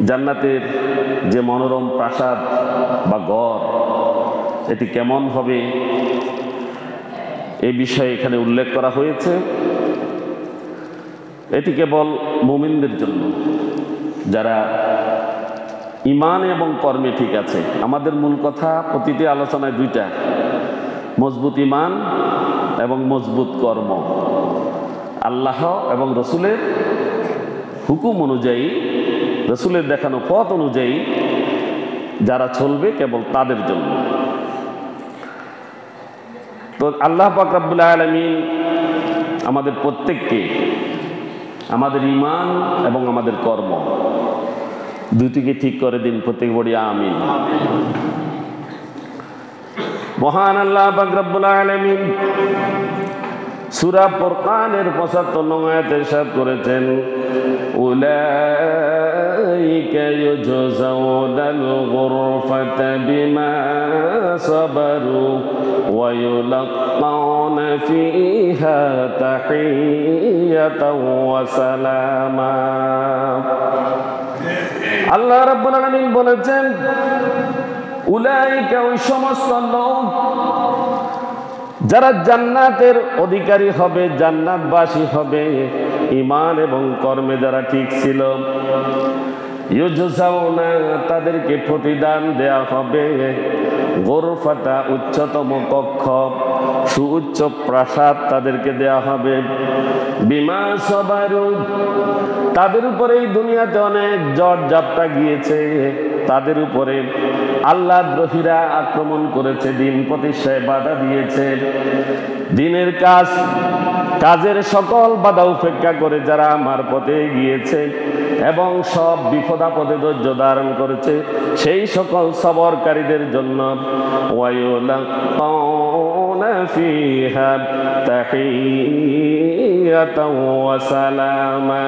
জান্নাতের যে মনোরম প্রাসাদ বা ঘর এটি কেমন হবে এই বিষয়ে এখানে উল্লেখ করা হয়েছে। এটি কেবল মুমিনদের জন্য, যারা ঈমান এবং কর্মে ঠিক আছে। আমাদের মূল কথা প্রতিটি আলোচনায় দুইটা, মজবুত ঈমান এবং মজবুত কর্ম। আল্লাহ এবং রসুলের হুকুম অনুযায়ী, রসুলের দেখানো পথ অনুযায়ী যারা চলবে কেবল তাদের জন্য। তো আল্লাহ পাক রব্বুল আলামিন আমাদের প্রত্যেককে আমাদের ঈমান এবং আমাদের কর্ম দুটিকে ঠিক করে দিন। প্রত্যেক বড়ি আমিন। মহান আল্লাহ পাক রব্বুল আলামিন সূরা ফুরকানের ৭৫ নং আয়াতে ইরশাদ করেছেন, উলাইকা ইউজজাউনাল গুরফাতা বিমা সাবারু ওয়া ইউলাক্কাউনা ফিহা তাহিয়াতাও ওয়া সালামা। আল্লাহ রাব্বুল আলামিন বলেছেন, উলাইকা ওই সমস্ত লোক যারা জান্নাতের অধিকারী হবে, জান্নাতবাসী হবে, ঈমান এবং কর্মে যারা ঠিক ছিল, ইউজজাউনা তাদেরকে প্রতিদান দেয়া হবে, গুরফাতা উচ্চতম কক্ষ, সুউচ্চ প্রাসাদ তাদেরকে দেয়া হবে, বিমা সাবারু তাদের উপরে এই দুনিয়াতে অনেক ঝড় ঝাপটা গিয়েছে, তাদের উপরে আল্লাহ দ্রোহীরা আক্রমণ করেছে, দিন প্রতিষ্ঠায় বাধা দিয়েছে, দিনের কাজের সকল বাধা উপেক্ষা করে যারা আমার পথে গিয়েছে এবং সব বিপদ আপদে ধৈর্য ধারণ করেছে, সেই সকল সবরকারীদের জন্য ওয়ায়ুলাক্কাউনা ফিহা তাহিয়াতাও ওয়া সালামা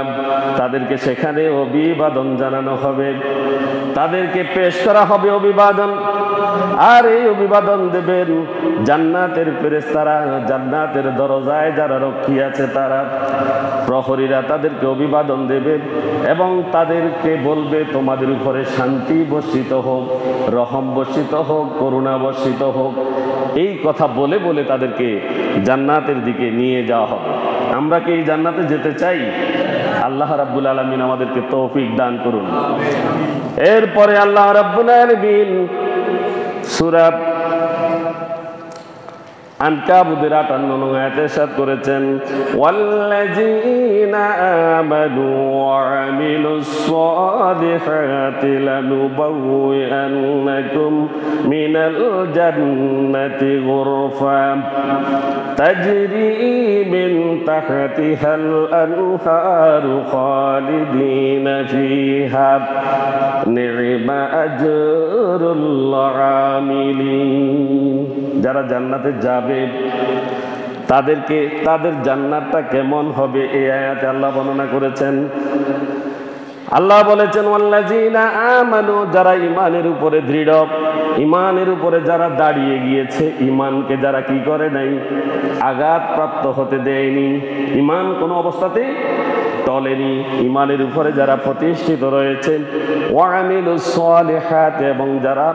তাদেরকে সেখানে অভিবাদন জানানো হবে, তাদেরকে পেশ করা হবে অভিবাদন। আর এই অভিবাদন দেবেন জান্নাতের ফেরেশতারা, জান্নাতের দরজায় যারা রক্ষী আছে তারা, প্রহরীরা তাদেরকে অভিবাদন দেবে এবং তাদেরকে বলবে, তোমাদের উপরে শান্তি বর্ষিত হোক, রহম বর্ষিত হোক, করুণা বর্ষিত হোক। এই কথা বলে বলে তাদেরকে জান্নাতের দিকে নিয়ে যাওয়া হবে। আমরা কি এই জান্নাতে যেতে চাই? আল্লাহ রাব্বুল আলামিন আমাদেরকে তৌফিক দান করুন। এরপরে আল্লাহ রাব্বুল আলামিন সূরা আনকাবুতের ৫৮ নং আয়াতে ইরশাদ করেছেন, ওয়াল্লাযীনা আমানু ওয়া আমিলুস সালিহাতি লানুবাউইআন্নাকুম মিনাল জান্নাতি গুরফা তাজরি মিন তাহতিহাল আনহারু খালিদিনা ফিহা নি'মা আজরুল আমিলিন। যারা জান্নাতে যাবে তাদেরকে তাদের জান্নাতটা কেমন হবে এই আয়াতে আল্লাহ বর্ণনা করেছেন। আল্লাহ বলেছেন, ওয়াল্লাযীনা আমানু যারা ঈমানের উপরে দৃঢ়, ঈমানের উপরে যারা দাঁড়িয়ে গিয়েছে, ঈমানকে যারা কি করে নাই, আঘাতপ্রাপ্ত হতে দেয়নি, ঈমান কোনো অবস্থাতেই টলেনি, ঈমানের উপরে যারা প্রতিষ্ঠিত রয়েছে, ওয়া আমিলুস সালিহাত এবং যারা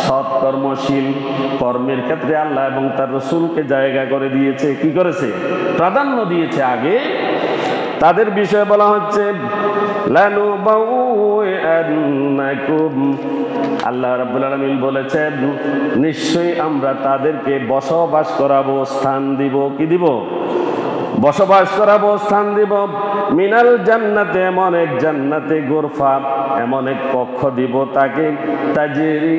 সৎকর্মশীল, কর্মের ক্ষেত্রে আল্লাহ এবং তার রাসূলকে জায়গা করে দিয়েছে, কি করেছে, প্রাধান্য দিয়েছে আগে, তাদের বিষয়ে বলা হচ্ছে লানুবাউইআন্নাকুম। আল্লাহ রাব্বুল আলামিন বলেছেন, নিশ্চয়ই আমরা তাদেরকে বসবাস করাবো, স্থান দিব। কি দিব? বসবাস করাবো, স্থান দিব। মিনাল জান্নাতে এমন এক জান্নাতে, গুরফা এমন এক কক্ষ দিব তাকে, তাজরি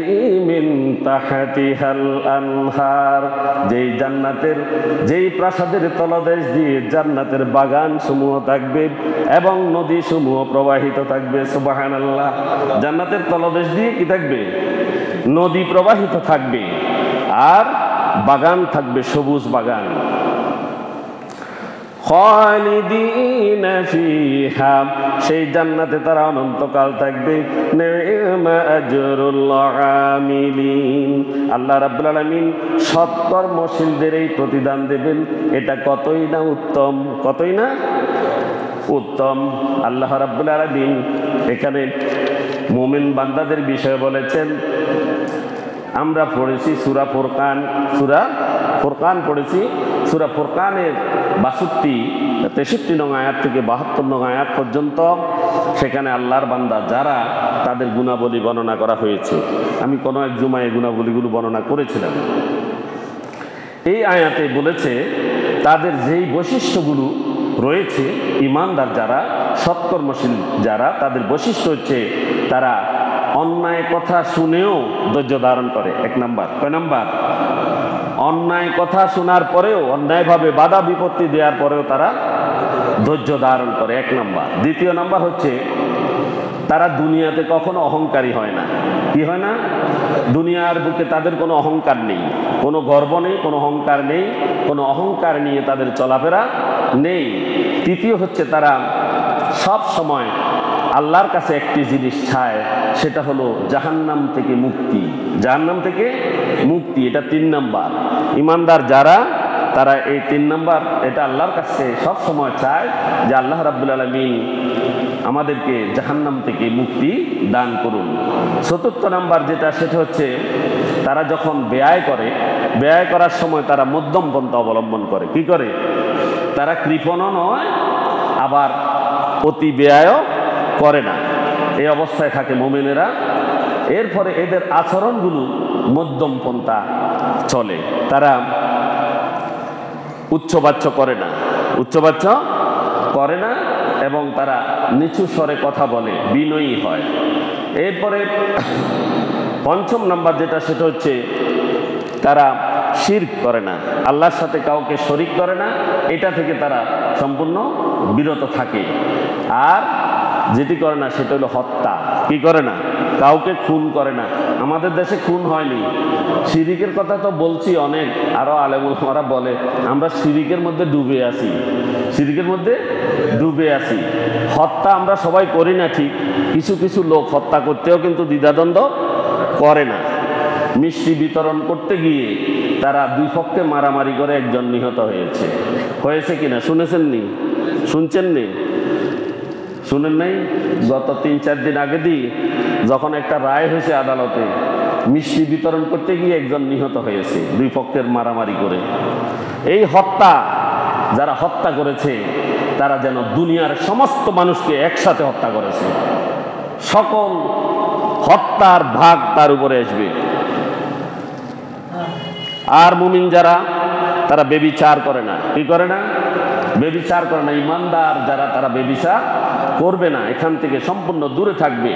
মিন তাহতিহাল আনহার যেই জান্নাতের, যেই প্রাসাদের তলদেশ দিয়ে জান্নাতের বাগান সমূহ থাকবে এবং নদী সমূহ প্রবাহিত থাকবে। সুবহানাল্লাহ। জান্নাতের তলদেশ দিয়ে কি থাকবে? নদী প্রবাহিত থাকবে আর বাগান থাকবে, সবুজ বাগান। খালিদিনা ফিহা সেই জান্নাতে তারা অনন্তকাল থাকবে। নি'মা আজরুল আমিলিন আল্লাহ রাব্বুল আলামিন সৎকর্মশীলদের এই প্রতিদান দেবেন। এটা কতই না উত্তম, কতই না উত্তম। আল্লাহ রাব্বুল আলামিন এখানে মুমিন বান্দাদের বিষয়ে বলেছেন। আমরা পড়েছি সূরা ফুরকান পড়েছি। সূরা ফুরকানের 63 নং আয়াত থেকে 72 নং আয়াত পর্যন্ত সেখানে আল্লাহর বান্দা যারা তাদের গুণাবলী বর্ণনা করা হয়েছে। আমি কোনো এক জুমায় গুণাবলীগুলো বর্ণনা করেছিলাম। এই আয়াতে বলেছে তাদের যেই বৈশিষ্ট্যগুলো রয়েছে, ঈমানদার যারা, সৎকর্মশীল যারা, তাদের বৈশিষ্ট্য হচ্ছে তারা অন্যায় কথা শুনেও ধৈর্য ধারণ করে। 1 নাম্বার। কয় নাম্বার? অন্যায় কথা শোনার পরেও, অন্যায়ভাবে বাধা বিপত্তি দেওয়ার পরেও তারা ধৈর্য ধারণ করে, 1 নাম্বার। দ্বিতীয় নাম্বার হচ্ছে তারা দুনিয়াতে কখনো অহংকারী হয় না। কি হয় না? দুনিয়ার বুকে তাদের কোনো অহংকার নেই, কোনো গর্ব নেই, কোনো অহংকার নেই, কোনো অহংকার নিয়ে তাদের চলাফেরা নেই। তৃতীয় হচ্ছে তারা সব সময় আল্লাহর কাছে একটি জিনিস চায়, সেটা হলো জাহান্নাম থেকে মুক্তি। জাহান্নাম থেকে মুক্তি, এটা 3 নাম্বার। ঈমানদার যারা, তারা এই 3 নাম্বার এটা আল্লাহর কাছে সব সময় চায় যে আল্লাহ রাব্বুল আলামিন আমাদেরকে জাহান্নাম থেকে মুক্তি দান করুন। 4র্থ নাম্বার যেটা, সেটা হচ্ছে তারা যখন ব্যয় করার সময় তারা মধ্যম পন্থা অবলম্বন করে। কি করে? তারা কৃপণও নয়, আবার অতি ব্যয়ও করে না। এই অবস্থায় থাকে মুমিনেরা। এরপরে এদের আচরণগুলো মধ্যম পন্থা চলে। তারা উচ্চবাচ্য করে না এবং তারা নিচু স্বরে কথা বলে, বিনয়ী হয়। এরপরে 5ম নাম্বার যেটা, সেটা হচ্ছে তারা শিরক করে না, আল্লাহর সাথে কাউকে শরিক করে না। এটা থেকে তারা সম্পূর্ণ বিরত থাকে। আর যেটি করে না সেটা হলো হত্যা। কি করে না? কাউকে খুন করে না। আমাদের দেশে খুন হয়নি। শিরিকের কথা তো বলছি অনেক, আরো আলেমুল ওলামারা বলে আমরা শিরিকের মধ্যে ডুবে আছি। হত্যা আমরা সবাই করি না ঠিক, কিছু কিছু লোক হত্যা করতেও কিন্তু দ্বিধাদ্বন্দ্ব করে না। মিষ্টি বিতরণ করতে গিয়ে তারা 2 পক্ষে মারামারি করে একজন নিহত হয়েছে কিনা শুনছেন নি? শুনেন নাই? গত 3-4 দিন আগে যখন একটা রায় হয়েছে আদালতে, মিষ্টি বিতরণ করতে গিয়ে একজন নিহত হয়েছে 2 পক্ষের মারামারি করে। এই যারা হত্যা করেছে তারা যেন দুনিয়ার সমস্ত মানুষকে একসাথে হত্যা করেছে। সকল হত্যার ভাগ তার উপরে আসবে। আর মুমিন যারা, তারা ব্যভিচার করে না। কি করে না? ব্যভিচার করে না। ঈমানদার যারা, তারা ব্যভিচার করবে না, এখান থেকে সম্পূর্ণ দূরে থাকবে।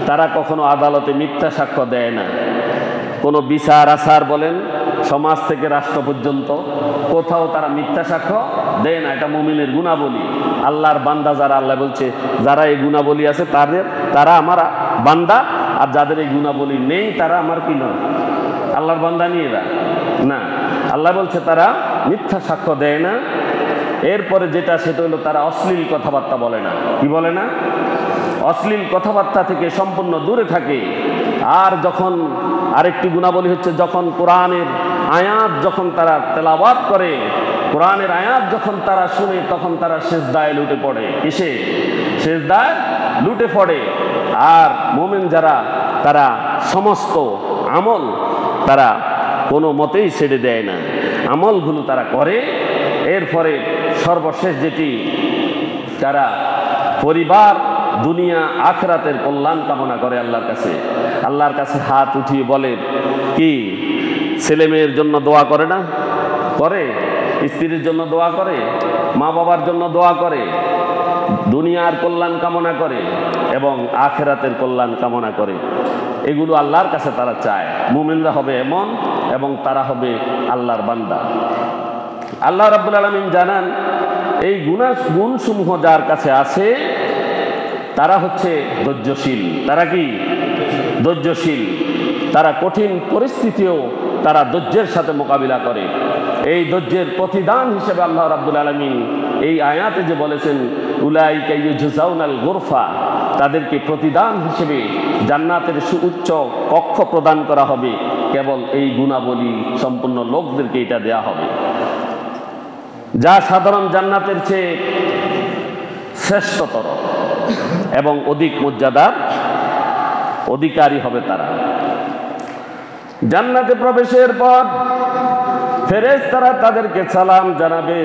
তারা কখনো আদালতে মিথ্যা সাক্ষ্য দেয় না। কোনো বিচার আচার বলেন, সমাজ থেকে রাষ্ট্র পর্যন্ত কোথাও তারা মিথ্যা সাক্ষ্য দেয় না। এটা মুমিনের গুণাবলী। আল্লাহর বান্দা যারা, আল্লাহ বলছে যারা এই গুণাবলী আছে তারা আমার বান্দা, আর যাদের এই গুণাবলী নেই তারা আমার কি নয়, আল্লাহর বান্দা নিয়ে না। আল্লাহ বলছে তারা মিথ্যা সাক্ষ্য দেয় না। এরপরে যেটা, সেটা হলো তারা অশ্লীল কথাবার্তা বলে না। কি বলে না? অশ্লীল কথাবার্তা থেকে সম্পূর্ণ দূরে থাকে। আর যখন আরেকটি গুণাবলী হচ্ছে, যখন কোরআনের আয়াত যখন তারা তেলাওয়াত করে, কোরআনের আয়াত যখন তারা শুনে, তখন তারা সিজদায় লুটে পড়ে। কিসে? সিজদায় লুটে পড়ে। আর মুমিন যারা, তারা সমস্ত আমল তারা কোনো মতেই ছেড়ে দেয় না, আমলগুলো তারা করে। এরপরে সর্বশেষ যেটি, তারা পরিবার, দুনিয়া, আখিরাতের কল্যাণ কামনা করে আল্লাহর কাছে হাত উঠিয়ে বলে কি, ছেলে মেয়ের জন্য দোয়া করে না? করে। স্ত্রীর জন্য দোয়া করে, মা বাবার জন্য দোয়া করে, দুনিয়ার কল্যাণ কামনা করে এবং আখিরাতের কল্যাণ কামনা করে। এগুলো আল্লাহর কাছে তারা চায়। মুমিনরা হবে এমন, এবং তারা হবে আল্লাহর বান্দা। আল্লাহ রাব্বুল আলামিন জানান, এই গুণসমূহ যার কাছে আছে তারা হচ্ছে ধৈর্যশীল। তারা কি? ধৈর্যশীল। তারা কঠিন পরিস্থিতিও তারা ধৈর্যের সাথে মোকাবিলা করে। এই ধৈর্যের প্রতিদান হিসেবে আল্লাহ রাব্বুল আলামিন এই আয়াতে যে বলেছেন, উলাইকা ইউজাউনাল গুরফা, তাদেরকে প্রতিদান হিসেবে জান্নাতের সুউচ্চ কক্ষ প্রদান করা হবে। কেবল এই গুণাবলী সম্পূর্ণ লোকদেরকে এটা দেয়া হবে, যা সাধারণ জান্নাতের চেয়ে শ্রেষ্ঠতর এবং অধিক মর্যাদার অধিকারী হবে তারা। জান্নাতে প্রবেশের পর ফেরেশতারা তাদেরকে সালাম জানাবে।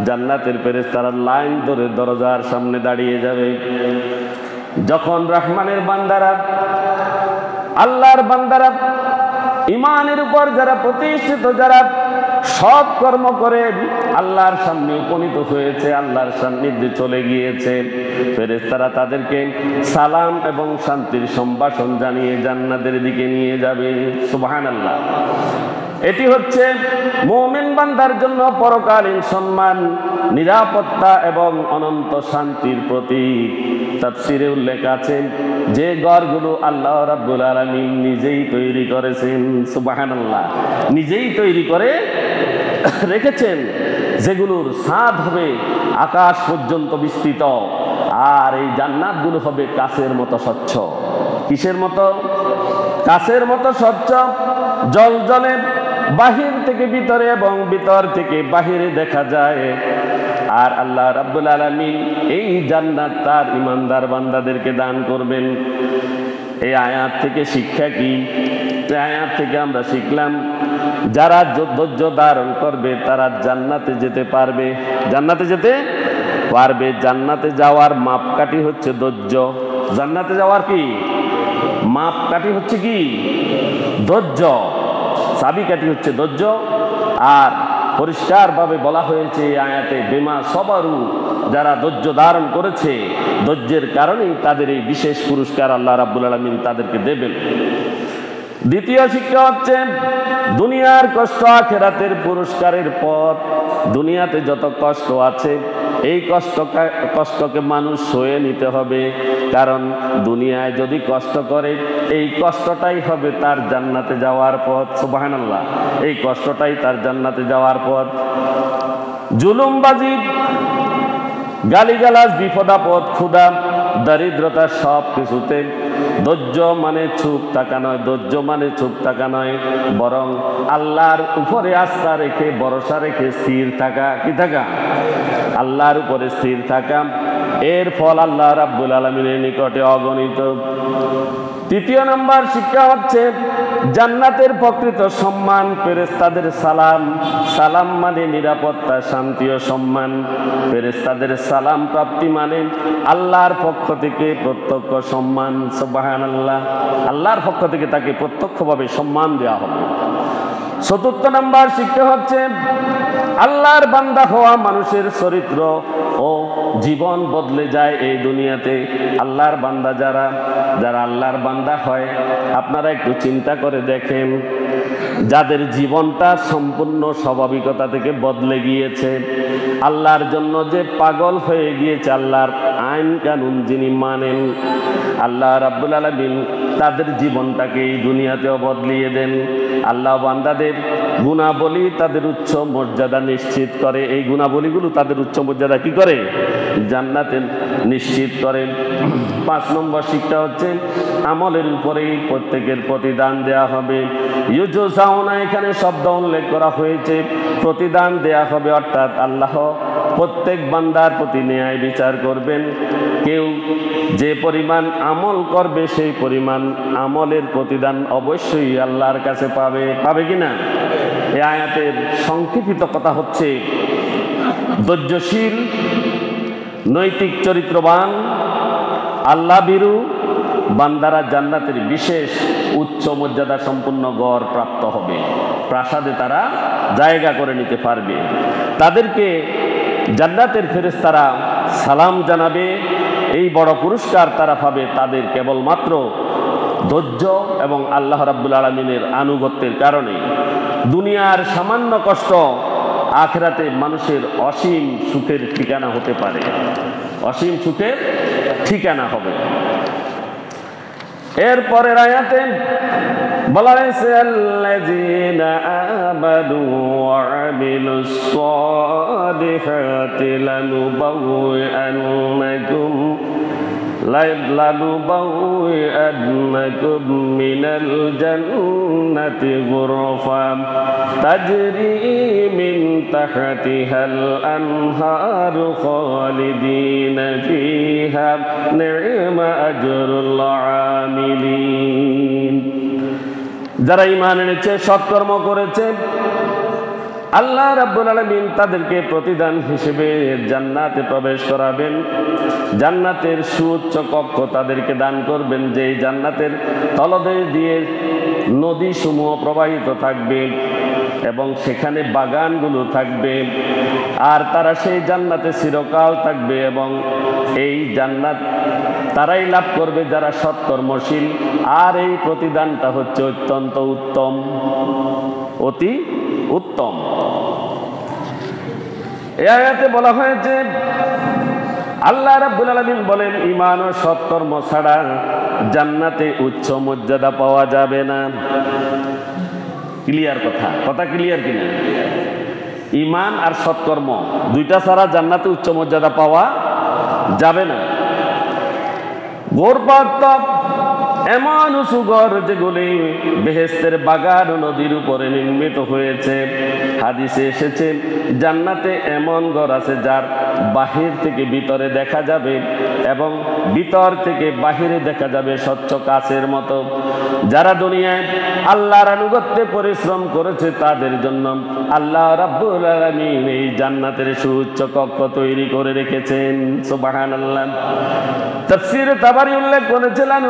জান্নাতের ফেরেশতারা লাইন ধরে দরজার সামনে দাঁড়িয়ে যাবে। যখন রহমানের বান্দারা, আল্লাহর বান্দারা, ঈমানের উপর যারা প্রতিষ্ঠিত, যারা সৎ কর্ম করে আল্লাহর সামনে উপনীত হয়েছে, আল্লাহর সান্নিধ্যে চলে গিয়েছে, ফেরেশতারা তাদেরকে সালাম এবং শান্তির সম্ভাষণ জানিয়ে জান্নাতের দিকে নিয়ে যাবে। সুবহানাল্লাহ। এটি হচ্ছে মুমিন বান্দার জন্য পরকালীন সম্মান, নিরাপত্তা এবং অনন্ত শান্তির প্রতীক। তাফসীরে উল্লেখ আছে যে ঘরগুলো আল্লাহ রাব্বুল আলামিন নিজেই তৈরি করেছেন, সুবহানাল্লাহ, নিজেই তৈরি করে রেখেছেন, যেগুলোর ছাদ হবে আকাশ পর্যন্ত বিস্তৃত, আর এই জান্নাতগুলো হবে কাচের মতো স্বচ্ছ। কিসের মতো? কাচের মতো স্বচ্ছ, জলজলে বাহির থেকে ভিতরে এবং ভিতর থেকে বাহিরে দেখা যায়। আর আল্লাহ রাব্বুল আলামিন এই জান্নাত তার ঈমানদার বান্দাদেরকে দান করবেন। এই আয়াত থেকে শিক্ষা কি? এই আয়াত থেকে আমরা শিখলাম, যারা ধৈর্য ধারণ করবে তারা জান্নাতে যেতে পারবে। জান্নাতে যেতে পারবে। জান্নাতে যাওয়ার মাপকাঠি হচ্ছে ধৈর্য। জান্নাতে যাওয়ার কি মাপকাঠি হচ্ছে? কি? ধৈর্য। চাবিকাঠি হচ্ছে ধৈর্য। আর পরিষ্কারভাবে বলা হয়েছে এই আয়াতে, বিমা সবারু, যারা ধৈর্য ধারণ করেছে, ধৈর্যের কারণেই তাদের এই বিশেষ পুরস্কার আল্লাহ রাব্বুল আলামিন তাদেরকে দেবেন। দ্বিতীয় শিক্ষা হচ্ছে, দুনিয়ার কষ্ট আখিরাতের পুরস্কারের পথ। দুনিয়াতে যত কষ্ট আছে, এই কষ্টকে মানুষ সয়ে নিতে হবে। কারণ দুনিয়ায় যদি কষ্ট করে, এই কষ্টটাই হবে তার জান্নাতে যাওয়ার পথ। সুবহানাল্লাহ। এই কষ্টটাই তার জান্নাতে যাওয়ার পথ। জুলুমবাজি, গালিগালাজ, বিপদাপদ, ক্ষুধা, দারিদ্রতা, সব কিছুতে ধৈর্য মানে চুপ থাকা নয়। ধৈর্য মানে চুপ থাকা নয়, বরং আল্লাহর উপরে আস্থা রেখে, ভরসা রেখে স্থির থাকা। কি থাকা? আল্লাহর উপরে স্থির থাকা। এর ফল আল্লাহ রাব্বুল আলামিনের নিকটে অগণিত। তৃতীয় নম্বর শিক্ষা হচ্ছে, জান্নাতের প্রকৃত সম্মান ফেরেশতাদের সালাম। সালাম মানে নিরাপত্তা, শান্তি ও সম্মান। ফেরেশতাদের সালাম প্রাপ্তি মানে আল্লাহর পক্ষ থেকে প্রত্যক্ষ সম্মান। সুবহানাল্লাহ। আল্লাহর পক্ষ থেকে তাকে প্রত্যক্ষভাবে সম্মান দেওয়া হবে। চতুর্থ নম্বর শিক্ষা হচ্ছে, আল্লাহর বান্দা হওয়া মানুষের চরিত্র ও জীবন বদলে যায় এই দুনিয়াতে। আল্লাহর বান্দা যারা আল্লাহর বান্দা হয়, আপনারা একটু চিন্তা করে দেখেন, যাদের জীবনটা সম্পূর্ণ স্বাভাবিকতা থেকে বদলে গিয়েছে, আল্লাহর জন্য যে পাগল হয়ে গিয়েছে, আল্লাহর আইন কানুন যিনি মানেন, আল্লাহ রাব্বুল আলামিন তাদের জীবনটাকে এই দুনিয়াতেও বদলিয়ে দেন। আল্লাহ বান্দাদের গুণাবলী তাদের উচ্চ মর্যাদা নিশ্চিত করে। এই গুণাবলীগুলো তাদের উচ্চ মর্যাদা কি করে? জান্নাতে নিশ্চিত করে। 5 নম্বর শিক্ষা হচ্ছে, আমলের উপরেই প্রত্যেকের প্রতিদান দেয়া হবে। ইউজুসাউনা, এখানে শব্দ উল্লেখ করা হয়েছে, প্রতিদান দেয়া হবে, অর্থাৎ আল্লাহ প্রত্যেক বান্দার প্রতি ন্যায় বিচার করবেন। কেউ যে পরিমাণ আমল করবে, সেই পরিমাণ আমলের প্রতিদান অবশ্যই আল্লাহর কাছে পাবে। পাবে কিনা? এই আয়াতের সংক্ষিপ্ত কথা হচ্ছে, ধৈর্যশীল, নৈতিক চরিত্রবান, আল্লাহ ভীরু বান্দারা জান্নাতের বিশেষ উচ্চ মর্যাদা সম্পন্ন গড় প্রাপ্ত হবে। প্রাসাদে তারা জায়গা করে নিতে পারবে। তাদেরকে জান্নাতের ফেরেশতারা সালাম জানাবে। এই বড় পুরস্কার তারা পাবে তাদের কেবলমাত্র ধৈর্য এবং আল্লাহ রাব্বুল আলামিনের আনুগত্যের কারণে। দুনিয়ার সামান্য কষ্ট আখিরাতে মানুষের অসীম সুখের ঠিকানা হতে পারে। অসীম সুখের ঠিকানা হবে। এরপরের আয়াতে বলা হয়েছে, আল্লাযীনা আমানু ওয়া আমিলুস সালিহাতি লানুবাউওয়ান্নাকুম লানুবাউইআন্নাকুম মিনাল জান্নাতি গুরফাম তাজরি মিন তাহতিহাল আনহারু খালিদিনা ফিহা নি'মা আজরুল আমিলিন। যারা ঈমান এনেছে, সৎকর্ম করেছে, আল্লাহ রাব্বুল আলামিন তাদেরকে প্রতিদান হিসেবে জান্নাতে প্রবেশ করাবেন। জান্নাতের সুউচ্চ কক্ষ তাদেরকে দান করবেন, যে জান্নাতের তলদেশ দিয়ে নদী সমূহ প্রবাহিত থাকবে এবং সেখানে বাগানগুলো থাকবে, আর তারা সেই জান্নাতে চিরকাল থাকবে। এবং এই জান্নাত তারাই লাভ করবে যারা সৎকর্মশীল। আর এই প্রতিদানটা হচ্ছে অত্যন্ত উত্তম, অতি উত্তম। এই আয়াতে বলা হয়েছে, আল্লাহ রাব্বুল আলামিন বলেন, ঈমান ও সৎকর্ম ছাড়া জান্নাতে উচ্চ মর্যাদা পাওয়া যাবে না। ক্লিয়ার কথা, কথা ক্লিয়ার কিনা? ঈমান আর সৎকর্ম দুইটা ছাড়া জান্নাতে উচ্চ মর্যাদা পাওয়া যাবে না। গোরপাত্ত এমন উঁচু ঘর যেগুলি বেহেশতের বাগান ও নদীর উপরে নির্মিত হয়েছে। হাদিসে এসেছে, জান্নাতে এমন ঘর আছে যার বাহির থেকে ভিতরে দেখা যাবে এবং ভিতর থেকে বাহিরে দেখা যাবে স্বচ্ছ কাচের মতো। যারা দুনিয়ায় আল্লাহর আনুগত্যে পরিশ্রম করেছে তাদের জন্য আল্লাহ রাব্বুল আলামিন এই জান্নাতের সুউচ্চ কক্ষ তৈরি করে রেখেছেন। সুবহানাল্লাহ। তাফসীরে তাবারী উল্লেখ করেছিলেন,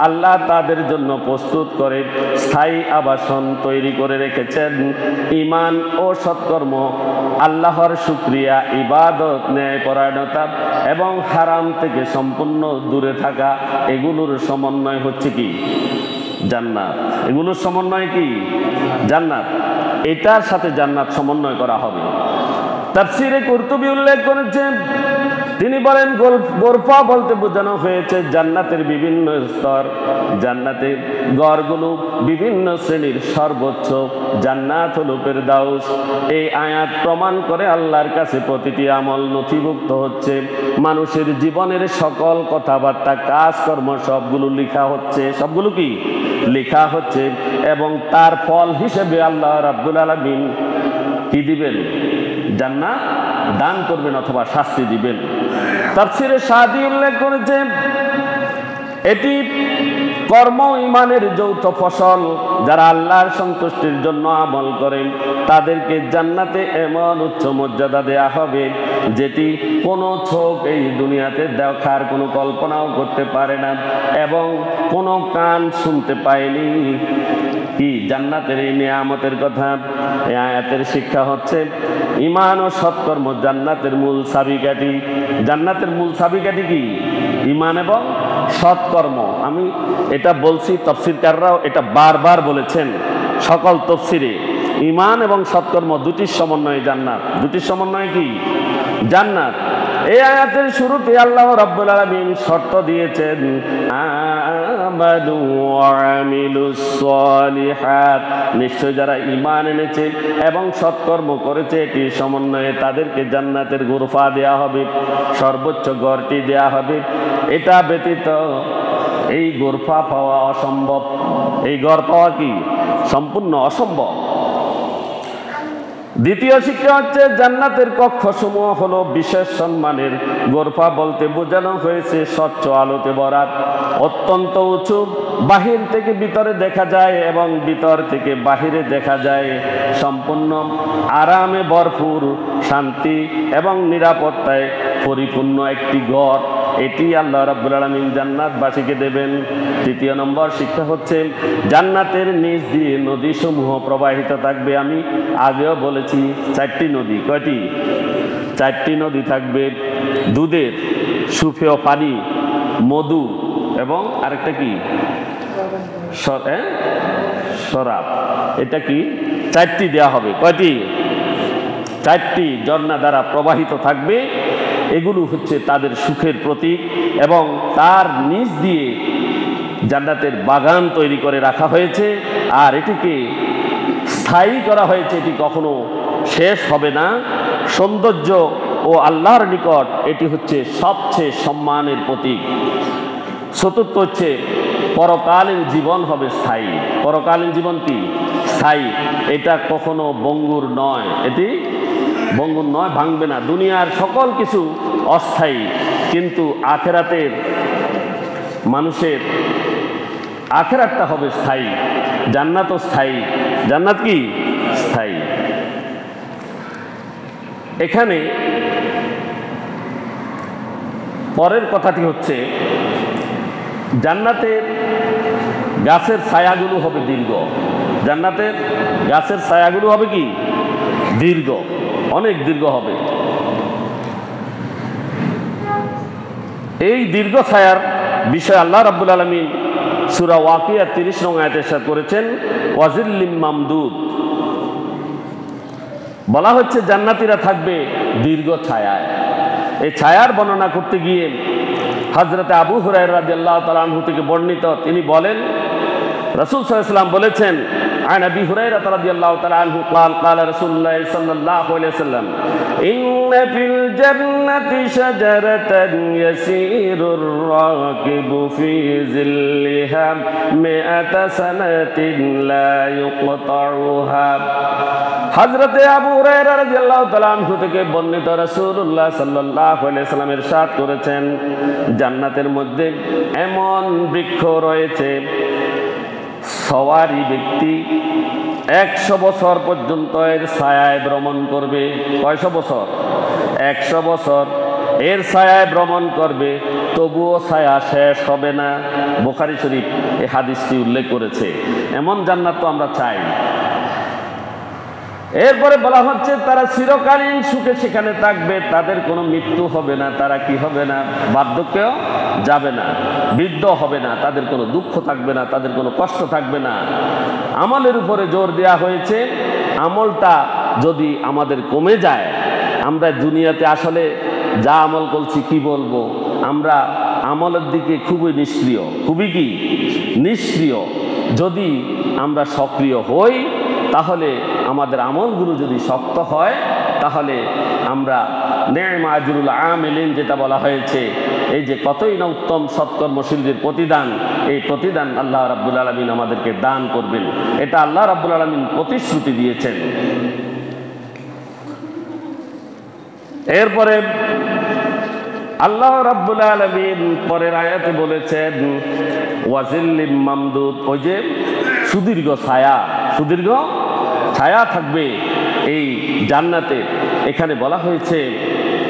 আল্লাহ তাদের জন্য প্রস্তুত করে স্থায়ী আবাসন তৈরি করে রেখেছেন। ঈমান ও সৎকর্ম, আল্লাহর শুকরিয়া, ইবাদত, ন্যায়পরায়ণতা এবং হারাম থেকে সম্পূর্ণ দূরে থাকা, এগুলোর সমন্বয় হচ্ছে কি? জান্নাত। এগুলোর সমন্বয় কি? জান্নাত। এটার সাথে জান্নাত সমন্বয় করা হবে। তাফসীরে কুরতুবী উল্লেখ করেছেন, তিনি বলেন, গোরফা বলতে বোঝানো হয়েছে জান্নাতের বিভিন্ন স্তর। জান্নাতের ঘরগুলো বিভিন্ন শ্রেণীর, সর্বোচ্চ জান্নাত হলো ফেরদাউস। এই আয়াত প্রমাণ করে আল্লাহর কাছে প্রতিটি আমল নথিভুক্ত হচ্ছে। মানুষের জীবনের সকল কথাবার্তা, কাজকর্ম সবগুলো লেখা হচ্ছে। সবগুলো কি লেখা হচ্ছে? এবং তার ফল হিসেবে আল্লাহ রাব্বুল আলামিন কি দিবেন? জান্নাত দান করবেন অথবা শাস্তি দিবেন। তাফসীরে সাদি উল্লেখ করেছে, এটি কর্ম ঈমানের যৌথ ফসল। যারা আল্লাহর সন্তুষ্টির জন্য আমল করেন তাদেরকে জান্নাতে এমন উচ্চ মর্যাদা দেয়া হবে যেটি কোনো চোখ এই দুনিয়াতে দেখার কোনো কল্পনাও করতে পারে না এবং কোনো কান শুনতে পায়নি। কি জান্নাতের এই নিয়ামতের কথা। এই আয়াতের শিক্ষা হচ্ছে, ঈমান ও সৎকর্ম জান্নাতের মূল চাবিকাঠি। জান্নাতের মূল চাবিকাঠি কি? ঈমান এবং সৎকর্ম। আমি এটা বলছি, তাফসীরকাররাও এটা বারবার বলেছেন সকল তাফসীরে, ঈমান এবং সৎকর্ম দুটির সমন্বয়ে জান্নাত। দুটির সমন্বয়ে কি? জান্নাত। এই আয়াতের শুরুতে আল্লাহ রাব্বুল আলামিন শর্ত দিয়েছেন, আমানু ওয়া আমিলুস সালিহাত, নিশ্চয় যারা ঈমান এনেছে এবং সৎকর্ম করেছে এটির সমন্বয়ে তাদেরকে জান্নাতের গুরফা দেয়া হবে, সর্বোচ্চ গড়টি দেয়া হবে। এটা ব্যতীত এই গুরফা পাওয়া অসম্ভব। এই গড় পাওয়া কি? সম্পূর্ণ অসম্ভব। দ্বিতীয় শিক্ষা হচ্ছে, জান্নাতের কক্ষসমূহ হলো বিশেষ সম্মানের। গোরফা বলতে বোঝানো হয়েছে স্বচ্ছ আলোতে ভরা, অত্যন্ত উঁচু, বাহির থেকে ভিতরে দেখা যায় এবং ভিতর থেকে বাহিরে দেখা যায়, সম্পূর্ণ আরামে ভরপুর, শান্তি এবং নিরাপত্তায় পরিপূর্ণ একটি ঘর। এটি আল্লাহ রাব্বুল আলামিন জান্নাতবাসীকে দেবেন। তৃতীয় নম্বর শিক্ষা হচ্ছে, জান্নাতের নিচ দিয়ে নদীসমূহ প্রবাহিত থাকবে। আমি আগেও বলেছি 4টি নদী। কয়টি? 4টি নদী থাকবে। দুধের, সুপেয় পানি, মধু এবং আরেকটা কি? শরাব। এটা কি? 4টি দেয়া হবে। কয়টি? 4টি ঝর্ণা দ্বারা প্রবাহিত থাকবে। এগুলো হচ্ছে তাদের সুখের প্রতীক এবং তার নিচ দিয়ে জান্নাতের বাগান তৈরি করে রাখা হয়েছে। আর এটিকে স্থায়ী করা হয়েছে, এটি কখনো শেষ হবে না। সৌন্দর্য ও আল্লাহর নিকট এটি হচ্ছে সবচেয়ে সম্মানের প্রতীক। চতুর্থ হচ্ছে পরকালীন জীবন হবে স্থায়ী। পরকালীন জীবন কি? স্থায়ী। এটা কখনো ভঙ্গুর নয়, এটি ভঙ্গুর নয়, ভাঙবে না। দুনিয়ার সকল কিছু অস্থায়ী, কিন্তু আখেরাতের মানুষের আখেরাতটা হবে স্থায়ী। জান্নাতও স্থায়ী। জান্নাত কি? স্থায়ী। এখানে পরের কথাটি হচ্ছে জান্নাতের গাছের ছায়াগুলো হবে দীর্ঘ। জান্নাতের গাছের ছায়াগুলো হবে কি? দীর্ঘ, অনেক দীর্ঘ হবে। এই দীর্ঘ ছায়ার বিষয়ে আল্লাহ রাব্বুল আলামিন সূরা ওয়াকিয়া 30 নং আয়াতে ইরশাদ করেছেন, ওয়াজিল্লিম মামদুদ। বলা হচ্ছে জান্নাতীরা থাকবে দীর্ঘ ছায়ায়। এই ছায়ার বর্ণনা করতে গিয়ে হযরতে আবু হুরায়রা রাদিয়াল্লাহু তাআলা আনহু থেকে বর্ণিত, তিনি বলেন রাসূল সাল্লাল্লাহু আলাইহি ওয়াসাল্লাম বলেছেন, আন আবি হুরায়রা রাদিয়াল্লাহু তাআলা আনহু قال قال رسول الله صلى الله عليه وسلم إن في الجنة شجرة يسير الراكب في ظلها 100 سنة لا يقطعها। হযরতে আবু হুরায়রা রাদিয়াল্লাহু তাআলা আনহু থেকে বর্ণিত রাসূলুল্লাহ সাল্লাল্লাহু আলাইহি ওয়াসাল্লাম ইরশাদ করেছেন, জান্নাতের মধ্যে এমন বৃক্ষ রয়েছে সওয়ারি ব্যক্তি 100 বছর পর্যন্ত এর ছায়ায় ভ্রমণ করবে। কয়শো বছর? 100 বছর এর ছায়ায় ভ্রমণ করবে, তবুও ছায়া শেষ হবে না। বুখারী শরীফ এই হাদিসটি উল্লেখ করেছে। এমন জান্নাত তো আমরা চাই। এরপরে বলা হচ্ছে তারা চিরকালীন সুখে সেখানে থাকবে, তাদের কোনো মৃত্যু হবে না, তারা কি হবে না? বার্ধক্যেও যাবে না, বৃদ্ধ হবে না, তাদের কোনো দুঃখ থাকবে না, তাদের কোনো কষ্ট থাকবে না। আমলের উপরে জোর দেওয়া হয়েছে। আমলটা যদি আমাদের কমে যায়, আমরা দুনিয়াতে আসলে যা আমল করছি কি বলবো, আমরা আমলের দিকে খুবই নিষ্ক্রিয়, খুবই কি নিষ্ক্রিয়। যদি আমরা সক্রিয় হই, তাহলে আমাদের আমলগুলো যদি শক্ত হয়, তাহলে আমরা নে'মা আজরুল আমিলিন যেটা বলা হয়েছে, এই যে কতই না উত্তম সৎকর্মশীলদের প্রতিদান, এই প্রতিদান আল্লাহ রাব্বুল আলামিন আমাদেরকে দান করবেন। এটা আল্লাহ রাব্বুল আলামিন প্রতিশ্রুতি দিয়েছেন। এরপরে আল্লাহ রাব্বুল আলামিন পরের আয়াতে বলেছেন ওয়াজিল্লিম মামদুদ, ওই যে সুদীর্ঘ ছায়া, সুদীর্ঘ ছায়া থাকবে এই জান্নাতে। এখানে বলা হয়েছে,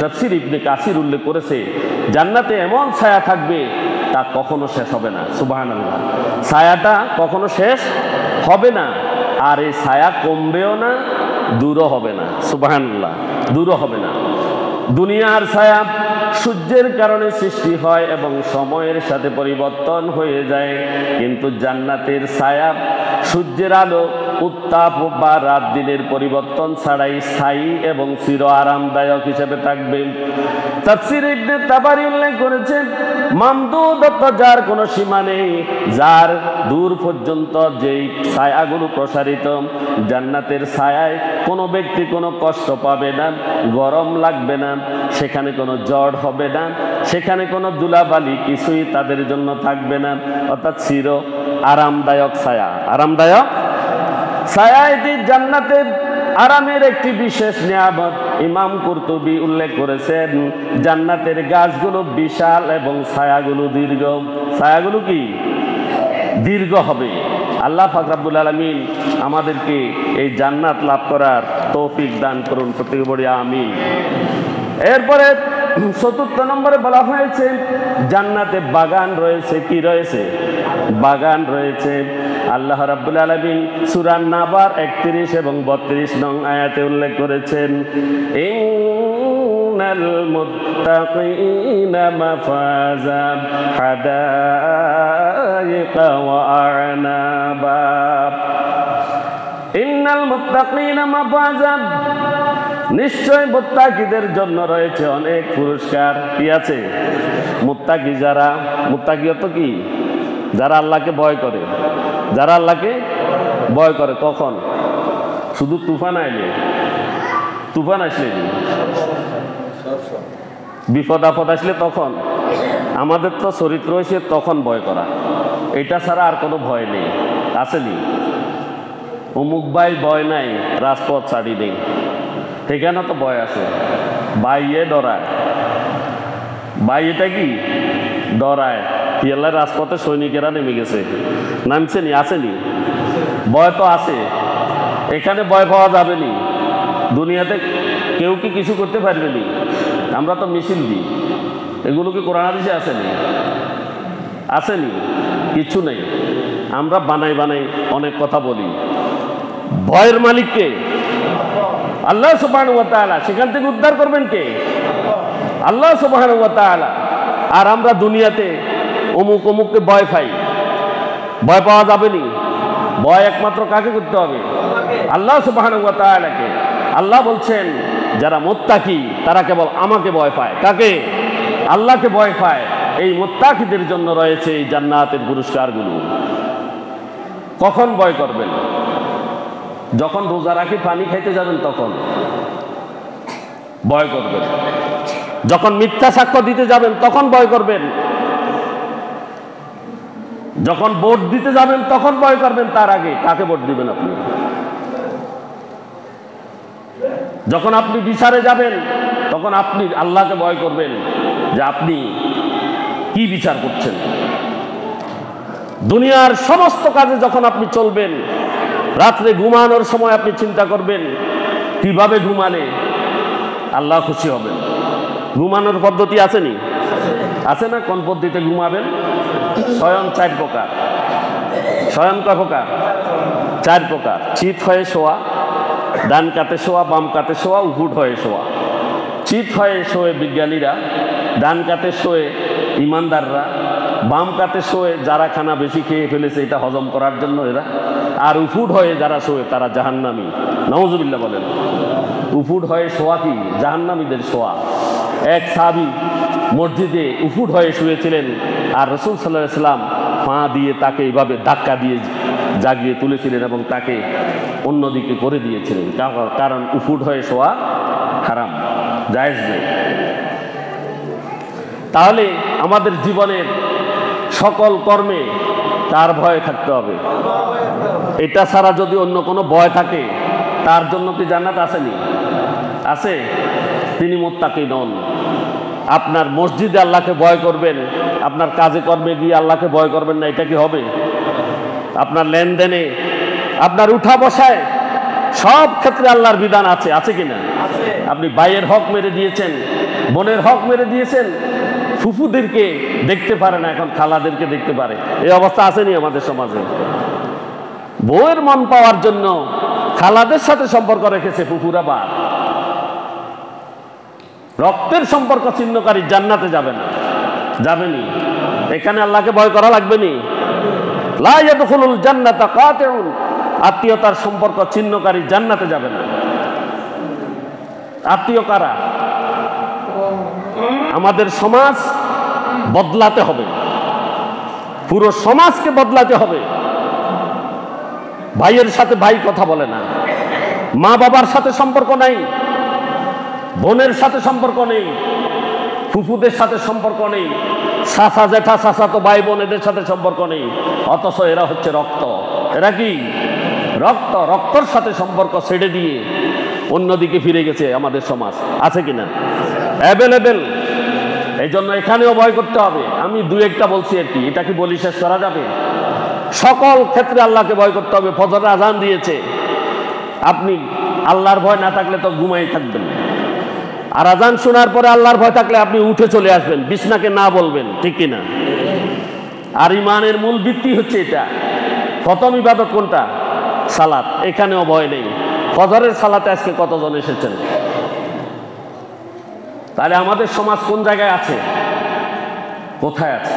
তাফসীর ইবনে কাসির উল্লেখ করেছে, জান্নাতে এমন ছায়া থাকবে তা কখনো শেষ হবে না। সুবহানাল্লাহ, ছায়াটা কখনো শেষ হবে না, আর এই ছায়া কমবেও না, দূরও হবে না। সুবহানাল্লাহ, দূরও হবে না। দুনিয়ার ছায়া সূর্যের কারণে সৃষ্টি হয় এবং সময়ের সাথে পরিবর্তন হয়ে যায়, কিন্তু জান্নাতের ছায়া সূর্যের আলো, উত্তাপ বা রাত দিনের পরিবর্তন ছাড়াই স্থায়ী এবং চির আরামদায়ক হিসেবে থাকবে। তাফসীর ইবনে তাবারি উল্লেখ করেছেন, মামদুদ যার কোনো সীমা নেই, যার দূর পর্যন্ত যেই ছায়াগুলো প্রসারিত। জান্নাতের ছায়ায় কোনো ব্যক্তি কোনো কষ্ট পাবে না, গরম লাগবে না, সেখানে কোনো জ্বর হবে না, সেখানে কোনো ধুলাবালি কিছুই তাদের জন্য থাকবে না, অর্থাৎ চির আরামদায়ক ছায়া। আরামদায়ক ছায়া এটি জান্নাতের আরামের একটি বিশেষ নিয়ামত। ইমাম কুরতুবী উল্লেখ করেছেন, জান্নাতের গাছগুলো বিশাল এবং ছায়াগুলো দীর্ঘ। ছায়াগুলো কি দীর্ঘ হবে। আল্লাহ পাক রব্বুল আলামিন আমাদেরকে এই জান্নাত লাভ করার তৌফিক দান করুন, প্রত্যেকে বলি আমিন। এরপরে ৪র্থ নম্বরে বলা হয়েছে জান্নাতে বাগান রয়েছে। কি রয়েছে? বাগান রয়েছে। আল্লাহ রাব্বুল আলামিন সূরা নাবার ৩১ এবং ৩২ নং আয়াতে উল্লেখ করেছেন, ইন্নাল মুত্তাকিনা মাফাজা হাদাইকা ওয়া আ'নাবা। ইন্নাল মুত্তাকিনা মাফাজা, নিশ্চয় মুত্তাকিদের জন্য রয়েছে অনেক পুরস্কার। কি আছে? মুত্তাকি যারা, মুত্তাকি অর্থ কি? যারা আল্লাহকে ভয় করে। যারা আল্লাহকে ভয় করে। কখন? শুধু তুফান আইলে? তুফান আসলে কি? বিপদ আপদ আসলে তখন আমাদের তো চরিত্র হয়েছে তখন ভয় করা, এটা ছাড়া আর কোনো ভয় নেই। আসেনি অমুক ভাই ভয় নাই, রাজপথ ছাড়ি নেই, সেখানে তো ভয় আছে। বাইয়ে ডরায়, ভাই এটা কি ডরায়, পিয়াল্লার রাজপথে সৈনিকেরা নেমে গেছে, নামছে নি, আসেনি, ভয় তো আছে। এখানে ভয় পাওয়া যাবে নি, দুনিয়াতে কেউ কি কিছু করতে পারবে নি। আমরা তো মিছিল দিই, এগুলো কি কোরআন হাদিসে আসেনি? আসেনি, কিছু নেই। আমরা বানাই বানাই অনেক কথা বলি। ভয়ের মালিককে আল্লাহ সুবহানাহু ওয়া তাআলা, সেখান থেকে উদ্ধার করবেন কে? আল্লাহ সুবহানাহু ওয়া তাআলা। আর আমরা দুনিয়াতে অমুক অমুককে ভয় পাই, ভয় পাওয়া যাবে নি। ভয় একমাত্র কাকে করতে হবে? আল্লাহ সুবহানাহু ওয়া তাআলাকে। আল্লাহ বলছেন যারা মুত্তাকি তারা কেবল আমাকে ভয় পায়। কাকে? আল্লাহকে ভয় পায়। এই মুত্তাকিদের জন্য রয়েছে এই জান্নাতের পুরস্কারগুলো। কখন ভয় করবেন? যখন রোজা রাখি পানি খাইতে যাবেন তখন ভয় করবেন। যখন মিথ্যা সাক্ষ্য দিতে যাবেন তখন ভয় করবেন। যখন ভোট দিতে যাবেন তখন ভয় করবেন। তার আগে কাকে ভোট দিবেন আপনি? যখন আপনি বিচারে যাবেন তখন আপনি আল্লাহকে ভয় করবেন যে আপনি কি বিচার করছেন। দুনিয়ার সমস্ত কাজে যখন আপনি চলবেন, রাত্রে ঘুমানোর সময় আপনি চিন্তা করবেন কিভাবে ঘুমালে আল্লাহ খুশি হবেন। ঘুমানোর পদ্ধতি আসেনি? আছে না? কোন পদ্ধতিতে ঘুমাবেন? শয়ন 4 প্রকার। শয়ন কয় প্রকার? 4 প্রকার। চিত হয়ে শোয়া, ডান কাতে শোয়া, বাম কাতে শোয়া, উপুট হয়ে শোয়া। চিত হয়ে শোয়ে বিজ্ঞানীরা, ডান কাতে শোয়ে ইমানদাররা, বাম কাতে শোয়ে যারা খানা বেশি খেয়ে ফেলেছে এটা হজম করার জন্য এরা, আর উপুট হয়ে যারা শোয়ে তারা জাহান্নামী। নাউজুবিল্লাহ বলেন। উপুট হয়ে শোয়া কি? জাহান্নামীদের শোয়া। এক সাহাবী মসজিদে উপুট হয়ে শুয়েছিলেন, আর রাসূল সাল্লাল্লাহু আলাইহি ওয়াসাল্লাম পা দিয়ে তাকে এইভাবে ধাক্কা দিয়ে জাগিয়ে তুলেছিলেন এবং তাকে অন্যদিকে করে দিয়েছিলেন। কারণ উপুট হয়ে শোয়া হারাম, জায়েজ নেই। তাহলে আমাদের জীবনের সকল কর্মে তার ভয় থাকতে হবে। এটা ছাড়া যদি অন্য কোনো ভয় থাকে তার জন্য কি জান্নাত আসেনি? আছে? তিনি মুত্তাকি নন। আপনার মসজিদে আল্লাহকে ভয় করবেন, আপনার কাজে কর্মে গিয়ে আল্লাহকে ভয় করবেন না, এটা কি হবে? আপনার লেনদেনে, আপনার উঠা বসায় সব ক্ষেত্রে আল্লাহর বিধান আছে, আছে কিনা? আপনি ভাইয়ের হক মেরে দিয়েছেন, বোনের হক মেরে দিয়েছেন, ফুফুদেরকে দেখতে পারে না, এখন খালাদেরকে দেখতে পারে। এই অবস্থা আসেনি আমাদের সমাজে? বউয়ের মন পাওয়ার জন্য খালাদের সাথে সম্পর্ক রেখেছে ফুফুরা। বাদ, রক্তের সম্পর্ক ছিন্নকারী জান্নাতে যাবে না, যাবেনি। এখানে আল্লাহকে ভয় করা লাগবে নি। লা ইয়াদখুলুল জান্নাতা কাতিউন, আত্মীয়তার সম্পর্ক ছিন্নকারী জান্নাতে যাবে না। আত্মীয় কারা? আমাদের সমাজ বদলাতে হবে, পুরো সমাজকে বদলাতে হবে। ভাইয়ের সাথে ভাই কথা বলে না, মা বাবার সাথে সম্পর্ক নাই, বোনের সাথে সম্পর্ক নেই, ফুফুদের সাথে সম্পর্ক নেই, চাচা জেঠা চাচাতো ভাই বোন এদের সাথে সম্পর্ক নেই, অথচ এরা হচ্ছে রক্ত। এরা কি? রক্ত। রক্তর সাথে সম্পর্ক ছেড়ে দিয়ে অন্যদিকে ফিরে গেছে আমাদের সমাজ, আছে কিনা? অ্যাভেলেবেল। এই জন্য এখানেও ভয় করতে হবে। আমি 2-1টা বলছি আর কি, এটা কি বলি শেষ করা যাবে? সকল ক্ষেত্রে আল্লাহকে ভয় করতে হবে। ফজরের আজান দিয়েছে, আপনি আল্লাহর ভয় না থাকলে তো ঘুমাই থাকবেন, আর আজান শোনার পরে আল্লাহর ভয় থাকলে আপনি উঠে চলে আসবেন, বিছনাকে না বলবেন, ঠিক কিনা? আর ইমানের মূল ভিত্তি হচ্ছে এটা। প্রথম ইবাদত কোনটা? সালাত। এখানেও ভয় নেই। ফজরের সালাতে আজকে কতজন এসেছেন? তাহলে আমাদের সমাজ কোন জায়গায় আছে? কোথায় আছে?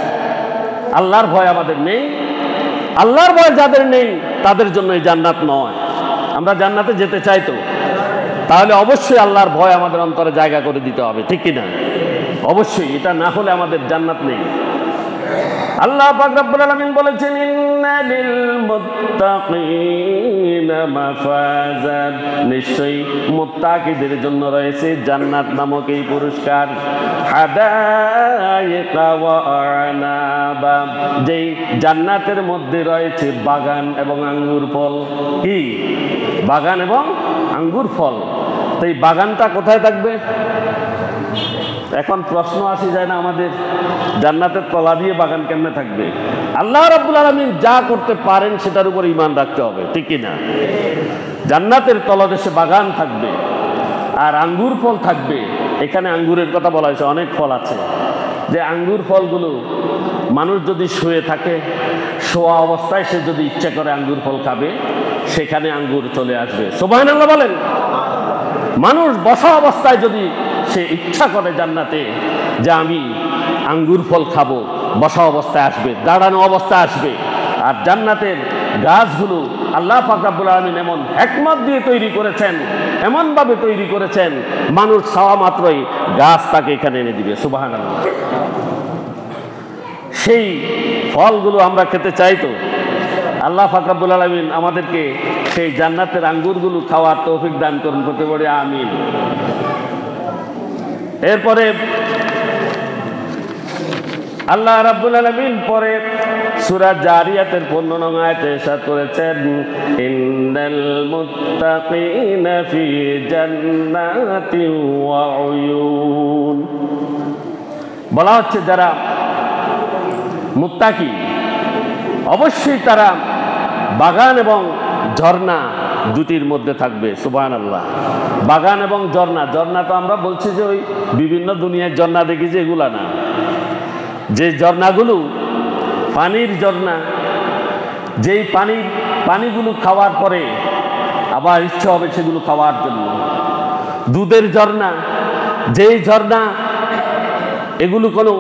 আল্লাহর ভয় আমাদের নেই। আল্লাহর ভয় যাদের নেই তাদের জন্য এই জান্নাত নয়। আমরা জান্নাতে যেতে চাই তো, তাহলে অবশ্যই আল্লাহর ভয় আমাদের অন্তরে জায়গা করে দিতে হবে, ঠিক কিনা? অবশ্যই। এটা না হলে আমাদের জান্নাত নেই। আল্লাহ পাক রব্বুল আলামিন বলেছেন ইন্না লিল মুত্তাকিনা মাফাজান, নিশ্চয়ই মুত্তাকিদের জন্য রয়েছে জান্নাত নামক এই পুরস্কার। হাদায়েকা ওয়া আনাবা, যেই জান্নাতের মধ্যে রয়েছে বাগান এবং আঙ্গুর ফল। কি বাগান এবং আঙ্গুর ফল? তো এই বাগানটা কোথায় থাকবে? এখন প্রশ্ন আসি যায় না আমাদের, জান্নাতের তলা দিয়ে বাগান কেমনে থাকবে? আল্লাহ রাব্বুল আলামিন যা করতে পারেন সেটার উপর ঈমান রাখতে হবে, ঠিক কি না? জান্নাতের তলদেশে বাগান থাকবে আর আঙ্গুর ফল থাকবে। এখানে আঙ্গুরের কথা বলা হয়েছে, অনেক ফল আছে যে আঙ্গুর ফলগুলো মানুষ যদি শুয়ে থাকে, শোয়া অবস্থায় সে যদি ইচ্ছা করে আঙ্গুর ফল খাবে, সেখানে আঙ্গুর চলে আসবে। সুবহানাল্লাহ বলেন। মানুষ বসা অবস্থায় যদি সে ইচ্ছা করে জান্নাতে যে আমি আঙ্গুর ফল খাবো, বসা অবস্থায় আসবে, দাঁড়ানো অবস্থায় আসবে। আর জান্নাতের গাছগুলো আল্লাহ পাক রব্বুল আলামিন এমন হিকমত দিয়ে তৈরি করেছেন, এমনভাবে তৈরি করেছেন, মানুষ খাওয়া মাত্রই গাছ তাকে এখানে এনে দিবে। সুবহানাল্লাহ। সেই ফলগুলো আমরা খেতে চাই তো। আল্লাহ পাক রব্বুল আলামিন আমাদেরকে সেই জান্নাতের আঙ্গুরগুলো খাওয়ার তৌফিক দান করুন, করতে বলি আমিন। এরপরে আল্লাহ রাব্বুল আলামিন পরে সূরা জারিয়াতের 15 নং আয়াতে ইরশাদ করেছেন ইন্নাল মুত্তাকিনা ফি জান্নাতিন ওয়া উয়ুন। বলা হচ্ছে যারা মুত্তাকি অবশ্যই তারা বাগান এবং ঝর্ণা দুটির মধ্যে থাকবে। সুবহানাল্লাহ। বাগান এবং ঝর্ণা, ঝর্ণা তো আমরা বলছি যে ওই বিভিন্ন দুনিয়ার ঝর্ণা দেখি যে এগুলা না, যে ঝর্ণাগুলো পানির ঝর্ণা, যেই পানিগুলো খাওয়ার পরে আবার ইচ্ছে হবে সেগুলো খাওয়ার জন্য। দুধের ঝর্ণা, যেই ঝর্ণা এগুলো কোনো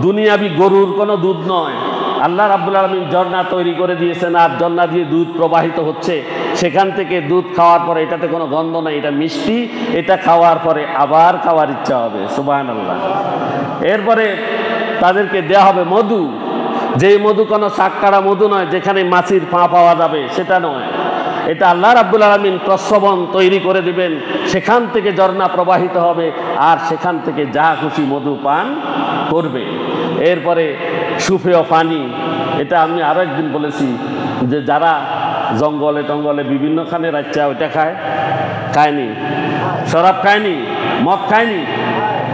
দুনিয়াবি গরুর কোনো দুধ নয়, আল্লাহ রাব্বুল আলামিন ঝর্ণা তৈরি করে দিয়েছেন আর ঝর্ণা দিয়ে দুধ প্রবাহিত হচ্ছে। সেখান থেকে দুধ খাওয়ার পরে এটাতে কোনো গন্ধ নাই, এটা মিষ্টি, এটা খাওয়ার পরে আবার খাওয়ার ইচ্ছা হবে। সুবহানাল্লাহ। এরপরে তাদেরকে দেয়া হবে মধু, যেই মধু কোনো সাক্কারা মধু নয় যেখানে মাছির পা পাওয়া যাবে, সেটা নয়। এটা আল্লাহ রাব্বুল আলামিন প্রস্রবণ তৈরি করে দিবেন, সেখান থেকে ঝর্ণা প্রবাহিত হবে আর সেখান থেকে যা খুশি মধু পান করবে। এরপরে সুপেয় পানি, এটা আমি আরো একদিন বলেছি যে যারা জঙ্গলে টঙ্গলে বিভিন্নখানে রাচ্চা ওইটা খায়নি, শরাব খায়নি, মদ খায়নি,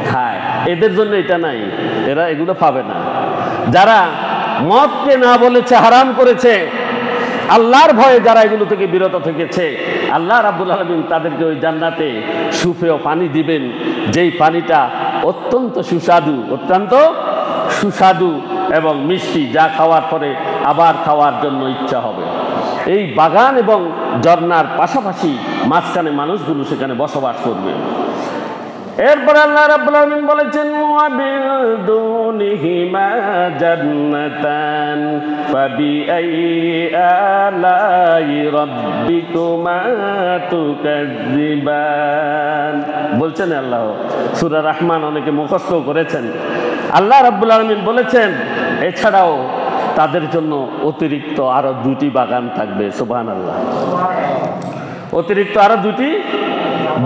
খায়, এদের জন্য এটা নাই, এরা এগুলো পাবে না। যারা মদকে না বলেছে, হারাম করেছে, আল্লাহর ভয়ে যারা এগুলো থেকে বিরত থেকেছে, আল্লাহ রাব্বুল আলামিন তাদেরকে ওই জান্নাতে সুপেয় পানি দিবেন, যেই পানিটা অত্যন্ত সুস্বাদু, অত্যন্ত সুস্বাদু এবং মিষ্টি, যা খাওয়ার পরে আবার খাওয়ার জন্য ইচ্ছা হবে। এই বাগান এবং ঝর্ণার পাশাপাশি মাঝখানে মানুষগুলো সেখানে বসবাস করবে। এরপর আল্লাহ রাব্বুল আলামিন বলেছেন ওয়া বিদুনিহিমা জান্নাতান ফাবিআইয়ি আলাই রাব্বিকুমা তুকাযযিবান। বলছেন আল্লাহ, সূরা রহমান অনেকে মুখস্থ করেছেন। আল্লাহ রাব্বুল আলামিন বলেছেন এছাড়াও তাদের জন্য অতিরিক্ত আরো 2টি বাগান থাকবে। সুবহানাল্লাহ। অতিরিক্ত আরো 2টি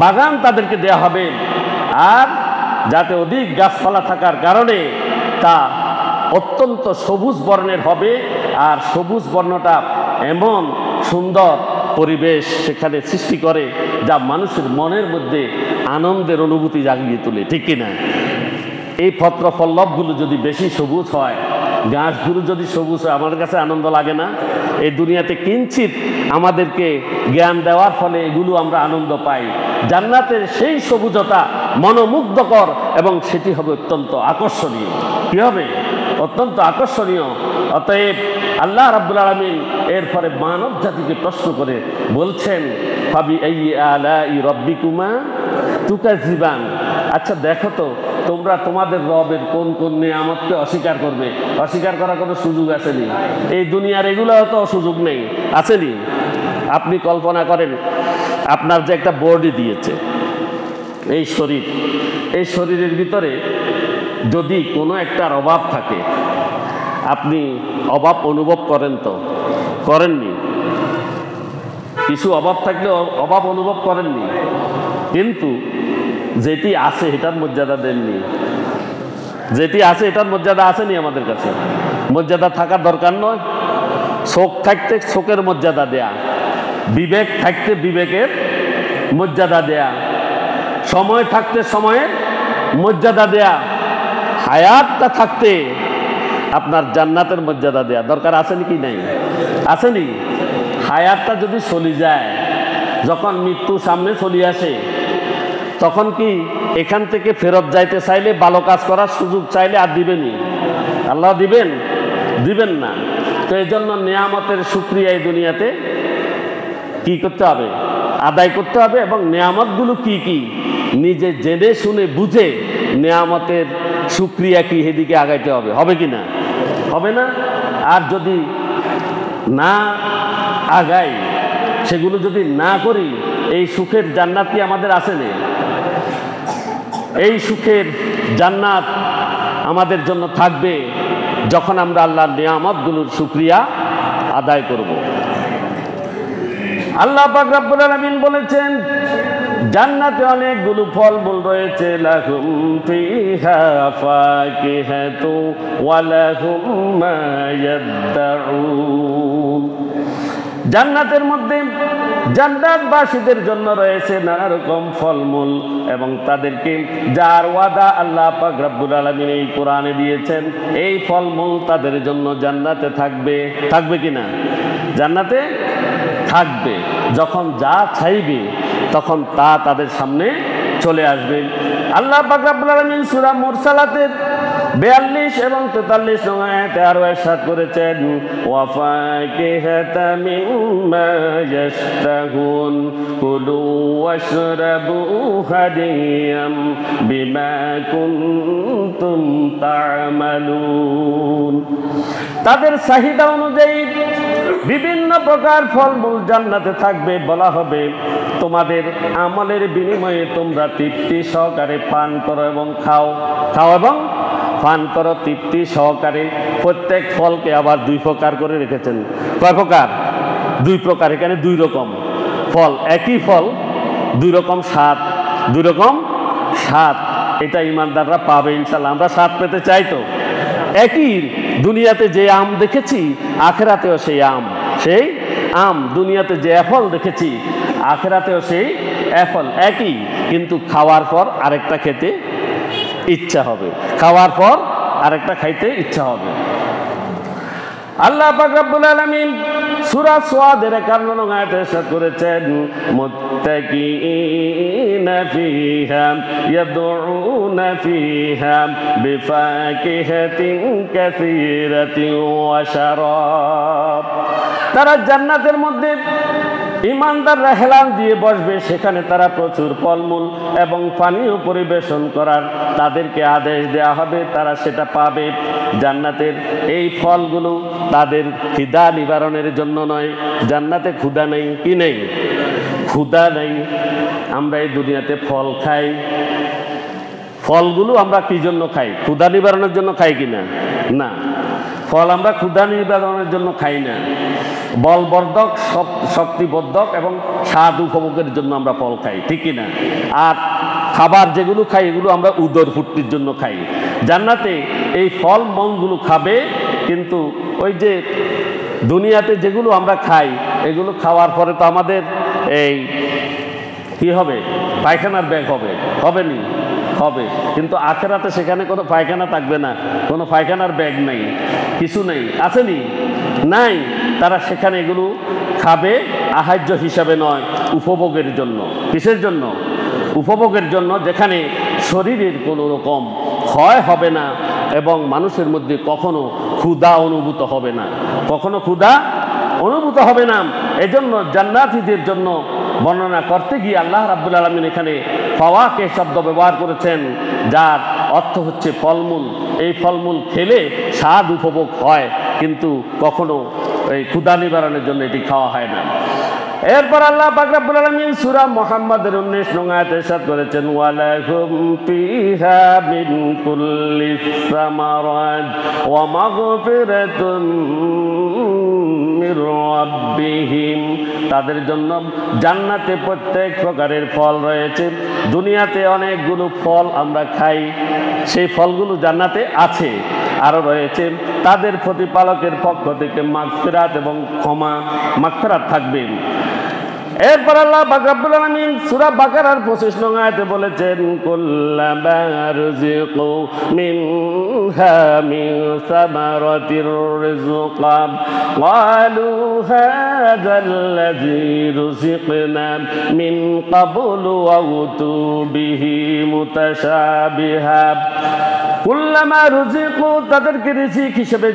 বাগান তাদেরকে দেয়া হবে, আর যাতে অধিক গাছপালা থাকার কারণে তা অত্যন্ত সবুজ বর্ণের হবে। আর সবুজ বর্ণটা এমন সুন্দর পরিবেশ সেখানে সৃষ্টি করে যা মানুষের মনের মধ্যে আনন্দের অনুভূতি জাগিয়ে তোলে, ঠিক কিনা? এই পত্র পল্লবগুলো যদি বেশি সবুজ হয়, গাছগুলো যদি সবুজ হয়, আমার কাছে আনন্দ লাগে না? এই দুনিয়াতে কিঞ্চিত আমাদেরকে জ্ঞান দেওয়ার ফলে এগুলো আমরা আনন্দ পাই। জান্নাতের সেই সবুজতা মনোমুগ্ধকর এবং সেটি হবে অত্যন্ত আকর্ষণীয়। কি হবে? অত্যন্ত আকর্ষণীয়। অতএব আল্লাহ রাব্বুল আলামিন এরপরে মানব জাতিকে প্রশ্ন করে বলছেন ফাবিআইয়ি আলাই রাব্বিকুমা তুকাযযিবান। আচ্ছা দেখো তো, তোমরা তোমাদের রবের কোন কোন নিয়ামতকে অস্বীকার করবে? অস্বীকার করার কোনো সুযোগ আসেনি। এই দুনিয়ার এগুলো তো সুযোগ নেই, আসেনি? আপনি কল্পনা করেন আপনার যে একটা বডি দিয়েছে, এই শরীর, এই শরীরের ভিতরে যদি কোনো একটার অভাব থাকে আপনি অভাব অনুভব করেন তো? করেননি? কিছু অভাব থাকলে অভাব অনুভব করেননি, কিন্তু যেটি আছে এটার মর্যাদা দেননি। যেটি আছে এটার মর্যাদা আসেনি আমাদের কাছে। মর্যাদা থাকার দরকার নয়। চোখ থাকতে চোখের মর্যাদা দেয়া, বিবেক থাকতে বিবেকের মর্যাদা দেয়া, সময় থাকতে সময়ের মর্যাদা দেয়া, হায়াতটা থাকতে আপনার জান্নাতের মর্যাদা দেয়া দরকার আসেনি কি নাই? আসেনি? হায়াতটা যদি চলে যায়, যখন মৃত্যু সামনে চলে আসে, তখন কি এখান থেকে ফেরত যাইতে চাইলে, ভালো কাজ করার সুযোগ চাইলে আর দিবেনি? আল্লাহ দিবেন? দিবেন না। তো এই জন্য নিয়ামতের শুকরিয়া এই দুনিয়াতে কি করতে হবে? আদায় করতে হবে। এবং নিয়ামতগুলো কি কি নিজে জেনে শুনে বুঝে নিয়ামতের শুকরিয়া কি সেদিকে আগাইতে হবে। হবে কি না? হবে না। আর যদি না আগাই, সেগুলো যদি না করি, এই সুখের জান্নাত কি আমাদের আছে না? এই সুখের জান্নাত আমাদের জন্য থাকবে যখন আমরা আল্লাহর নিয়ামতগুলোর শুকরিয়া আদায় করব। আল্লাহ পাক রব্বুল আলামিন বলেছেন, জান্নাতে অনেকগুলো ফলমূল রয়েছে। লাহুম ফিহা ফাকিহাতু ওয়া লাহুম মা ইয়াদউন। জান্নাতের মধ্যে জান্নাতবাসীদের জন্য রয়েছে নানা রকম ফলমূল, এবং তাদেরকে যার ওয়াদা আল্লাহ পাক রব্বুল আলামিন এই কোরআনে দিয়েছেন, এই ফলমূল তাদের জন্য জান্নাতে থাকবে। থাকবে কিনা? জান্নাতে থাকবে। যখন যা চাইবে তখন তা তাদের সামনে চলে আসবে। আল্লাহ পাক রব্বুল আলামিন সূরা মুরসালাতের 42 এবং 43 নং আয়াতে আরো ইরশাদ করেছেন, ওয়া ফাকিহাতা মিম্মা ইয়াশতাহুন কুলু ওয়াশরাবু হাদিয়াম বিমা কুনতুম তা'মালুন। তাদের চাহিদা অনুযায়ী বিভিন্ন প্রকার ফলমূল জান্নাতে থাকবে। বলা হবে, তোমাদের আমলের বিনিময়ে তোমরা তৃপ্তি সহকারে পান করো এবং খাও। খাও এবং পান করো তৃপ্তি সহকারে। প্রত্যেক ফলকে আবার দুই প্রকার করে রেখেছেন। কয় প্রকার? দুই প্রকার। এখানে দুই রকম ফল, একই ফল দুই রকম স্বাদ। দুই রকম স্বাদ, এটা ইমানদাররা পাবে ইনশাল্লাহ। আমরা স্বাদ পেতে চাই তো। একই দুনিয়াতে যে আম দেখেছি, আখেরাতেও সেই আম। সেই আম। দুনিয়াতে যে অ্যাপল দেখেছি, আখেরাতেও সেই অ্যাপল। একই, কিন্তু খাওয়ার পর আরেকটা খেতে ইচ্ছা হবে। খাওয়ার পর আরেকটা খাইতে ইচ্ছা হবে। আল্লাহ পাক রব্বুল আলামিন সূরা সাদের 51 নং আয়াতে ইরশাদ করেছেন, মুত্তাকিইনা ফিহা ইয়াদউনা ফিহা বিফাকিহাতিন কাসীরাতিন ওয়া শারাব। তারা জান্নাতের মধ্যে ইমানদাররা হেলান দিয়ে বসবে, সেখানে তারা প্রচুর ফলমূল এবং পানীয় পরিবেশন করার তাদেরকে আদেশ দেওয়া হবে। তারা সেটা পাবে। জান্নাতের এই ফলগুলো তাদের খিদা নিবারণের জন্য নয়। জান্নাতে ক্ষুধা নেই। কি নেই? ক্ষুধা নেই। আমরা এই দুনিয়াতে ফল খাই, ফলগুলো আমরা কি জন্য খাই? ক্ষুধা নিবারণের জন্য খাই কিনা? না, ফল আমরা ক্ষুধা নিবারণের জন্য খাই না। বলবর্ধক, শক্তিবর্ধক এবং স্বাদ উপভোগের জন্য আমরা ফল খাই, ঠিক কিনা? আর খাবার যেগুলো খাই, এগুলো আমরা উদর ফুর্তির জন্য খাই। জান্নাতে এই ফল মলগুলো খাবে, কিন্তু ওই যে দুনিয়াতে যেগুলো আমরা খাই, এগুলো খাওয়ার পরে তো আমাদের এই কি হবে? পায়খানার ব্যাগ হবে। হবে নি? হবে। কিন্তু আখেরাতে সেখানে কোনো পায়খানা থাকবে না, কোনো পায়খানার ব্যাগ নেই, কিছু নেই। আসেনি? নাই। তারা সেখানে এগুলো খাবে আহার্য হিসাবে নয়, উপভোগের জন্য। কিসের জন্য? উপভোগের জন্য, যেখানে শরীরের কোনো রকম ক্ষয় হবে না এবং মানুষের মধ্যে কখনো ক্ষুধা অনুভূত হবে না। কখনো ক্ষুধা অনুভূত হবে না। এজন্য জান্নাতীদের জন্য বর্ণনা করতে গিয়ে আল্লাহ রাব্বুল আলামিন এখানে ফাওয়াকে শব্দ ব্যবহার করেছেন, যার অর্থ হচ্ছে ফলমূল। এই ফলমূল খেলে স্বাদ উপভোগ হয়, কিন্তু কখনো এই ক্ষুধা নিবারণের জন্য এটি খাওয়া হয় না। এরপর আল্লাহ পাক রব্বুল আলামিন সূরা মুহাম্মাদের 19 নং আয়াতে ইরশাদ করেছেন ওয়ালাহুম ফিহা মিন কুল্লিস সামারাত ওয়া মাগফিরাতুন মির রাব্বিহিম, তাদের জন্য জান্নাতে প্রত্যেক প্রকারের ফল রয়েছে। দুনিয়াতে অনেকগুলো ফল আমরা খাই, সেই ফলগুলো জান্নাতে আছে। আরও রয়েছে তাদের প্রতিপালকের পক্ষ থেকে মাগফিরাত এবং ক্ষমা, মাগফিরাত থাকবে। এরপর আল্লাহ পাক রব্বুল আলামিন সূরা বাকারার 25 নং আয়াতে বলেছেন কুল্লামা রুজিকু মিনহা মিন সামারাতির রিজকাম ক্বালু হাযাল্লাযী রুজিকনা মিন ক্বাবলু ওয়া উতু বিহি মুতাশাবিহা। কুল্লামা রুজিকু, তাদেরকে রিজিক হিসেবে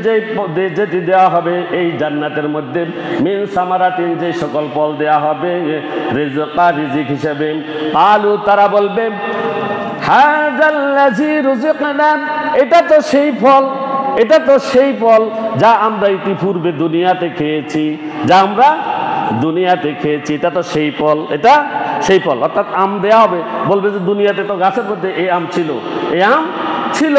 যেটি দেওয়া হবে এই জান্নাতের মধ্যে, মিন সামারাতিন, যে সকল ফল দেওয়া হবে রিজকা, রিজিক হিসেবে, ক্বালু, তারা বলবে হাযাল্লাযী রুজিকনা, এটা তো সেই ফল, এটা তো সেই ফল যা আমরা ইতিপূর্বে দুনিয়াতে খেয়েছি, যা আমরা দুনিয়াতে খেয়েছি, এটা তো সেই ফল, এটা সেই ফল। অর্থাৎ আম দেওয়া হবে, বলবে যে দুনিয়াতে তো গাছের মধ্যে এই আম ছিল, এই আম ছিল,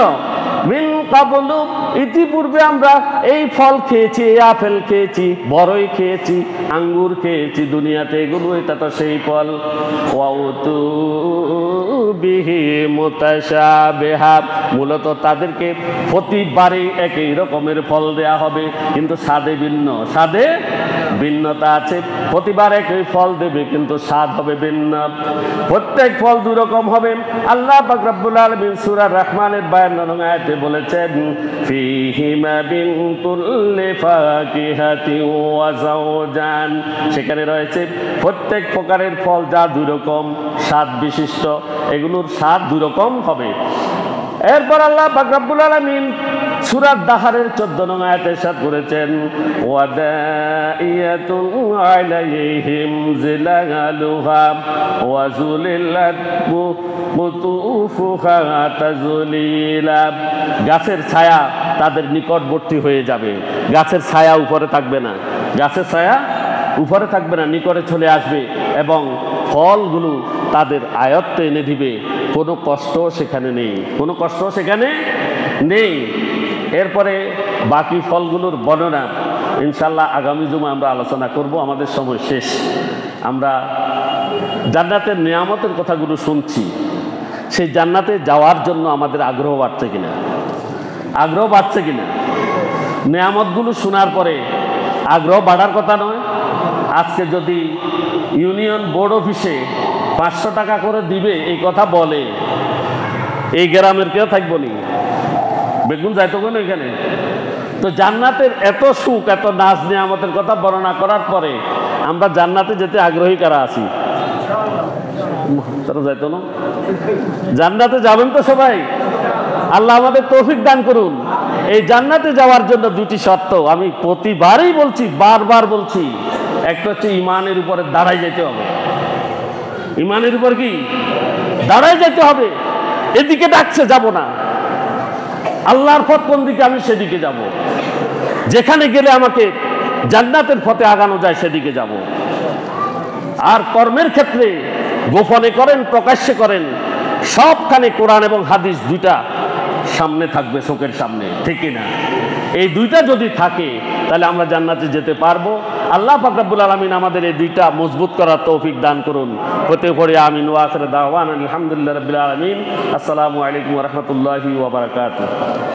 মিন ক্বাবলু, ইতিপূর্বে আমরা এই ফল খেয়েছি, এই আপেল খেয়েছি, বড়ই খেয়েছি, আঙ্গুর খেয়েছি দুনিয়াতে, এগুলো এটা তো সেই ফল। ওয়া উতু বিহি মুতাশাবিহা, মূলত তাদেরকে প্রতিবারে একই রকমের ফল দেয়া হবে, কিন্তু স্বাদে ভিন্ন, স্বাদে ভিন্নতা আছে। প্রতিবার একই ফল দেবে কিন্তু স্বাদ হবে ভিন্ন। প্রত্যেক ফল দুই রকম হবে। আল্লাহ পাক রব্বুল আলামিন সূরা রহমানের 52 নং আয়াতে বলেছেন ফীহিমা মিন কুল্লি ফাকিহাতিন ওয়া যাওজান, সেখানে রয়েছে প্রত্যেক প্রকারের ফল যা দুই রকম স্বাদ বিশিষ্ট, এগুলোর স্বাদ দুই রকম হবে। এরপর আল্লাহ পাক রব্বুল আলামিন সূরা দাহরের 14 নং আয়াতে ইরশাদ করেছেন ওয়াদাইয়াতুন আলাইহিম জিলালুহা ওয়া যুলিলাত কুতুফুহা তাযলিলা, গাছের ছায়া তাদের নিকটবর্তী হয়ে যাবে, গাছের ছায়া উপরে থাকবে না, গাছের ছায়া উপরে থাকবে না, নিকটে চলে আসবে এবং ফলগুলো তাদের আয়ত্তে এনে দিবে, কোনো কষ্ট সেখানে নেই, কোনো কষ্ট সেখানে নেই। এরপরে বাকি ফলগুলোর বর্ণনা ইনশাল্লাহ আগামী জুমা আমরা আলোচনা করব, আমাদের সময় শেষ। আমরা জান্নাতের নিয়ামতের কথাগুলো শুনছি, সেই জান্নাতে যাওয়ার জন্য আমাদের আগ্রহ বাড়ছে কিনা, আগ্রহ বাড়ছে কিনা? নিয়ামতগুলো শোনার পরে আগ্রহ বাড়ার কথা নয়। আজকে যদি ইউনিয়ন বোর্ড অফিসে 500 টাকা করে দিবে এই কথা বলে, এই গ্রামের কেউ থাকবো নি, বেগুন যাইতো কেন এখানে? তো জান্নাতের এত সুখ, এত নাজ নিয়ামতের কথা বর্ণনা করার পরে আমরা জান্নাতে যেতে আগ্রহী কারা আছি? তারা যাইতো না? জান্নাতে যাবেন তো সবাই? আল্লাহ আমাদের তৌফিক দান করুন। এই জান্নাতে যাওয়ার জন্য দুটি শর্ত আমি প্রতিবারই বলছি, বারবার বলছি। একটা হচ্ছে ইমানের উপরে দাঁড়াই যেতে হবে। ইমানের উপর কি দাঁড়াই যেতে হবে। এদিকে ডাকছে যাব না, আল্লাহর পথ কোন দিকে আমি সেদিকে যাব, যেখানে গেলে আমাকে জান্নাতের পথে আগানো যায় সেদিকে যাব। আর কর্মের ক্ষেত্রে গোপনে করেন প্রকাশ্যে করেন, সবখানে কোরআন এবং হাদিস দুইটা সামনে থাকবে, চোখের সামনে, ঠিক না? এই দুইটা যদি থাকে তাহলে আমরা জান্নাতে যেতে পারবো। আল্লাহ পাক রব্বুল আলামিন আমাদের এই দুইটা মজবুত করার তৌফিক দান করুন। হতে পড়ে আমিন ওয়া আখির দাওয়ানা আলহামদুলিল্লাহি রাব্বিল আলামিন। আসসালামু আলাইকুম ওয়া রাহমাতুল্লাহি ওয়া বারাকাতুহু।